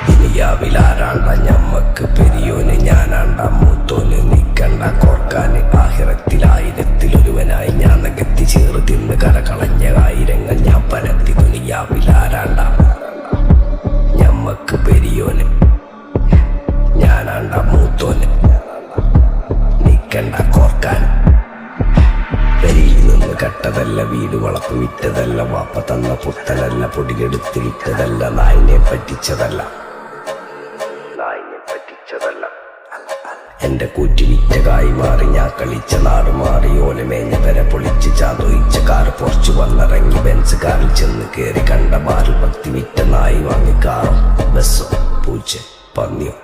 ദുനിയാവിലാരാണ്ട ഞമ്മക്ക് പെരിയോന് ഞാനാണ്ട മൂത്തോന് നിക്കണ്ട കോർക്കാന് ആഹിറത്തിലായിരത്തിലൊരുവനായി ഞാൻ നകത്തി ചേറ് തിന്ന് കരകളഞ്ഞ ആയിരങ്ങൾ ഞാൻ പരത്തി. ദുനിയാവിലാരാണ്ട ഞമ്മക്ക് പെരിയോന് ഞാനാണ്ട മൂത്തോന് നിക്കണ്ട കോർക്കാൻ. പെരിയിൽ നിന്ന് കെട്ടതല്ല, വീട് വളപ്പ് വിറ്റതല്ല, വാപ്പ തന്ന പുത്തനല്ല, പൊടിയെടുത്ത് വിറ്റതല്ല, നായിനെ പറ്റിച്ചതല്ല. എന്റെ കൂറ്റി വിറ്റ കായി മാറി ഞാൻ കളിച്ച നാട് മാറി. ഓലമേഞ്ഞ പെര പൊളിച്ച് ചാതൊയിച്ച കാറ് പൊറച്ചു വന്നിറങ്ങി ബെൻസ് കാറിൽ ചെന്ന് കേറി. കണ്ട ബാറിൽ ഭക്തി വിറ്റ നായി വാങ്ങി കാറും ബസ്സോ പൂച്ച പന്നിയോ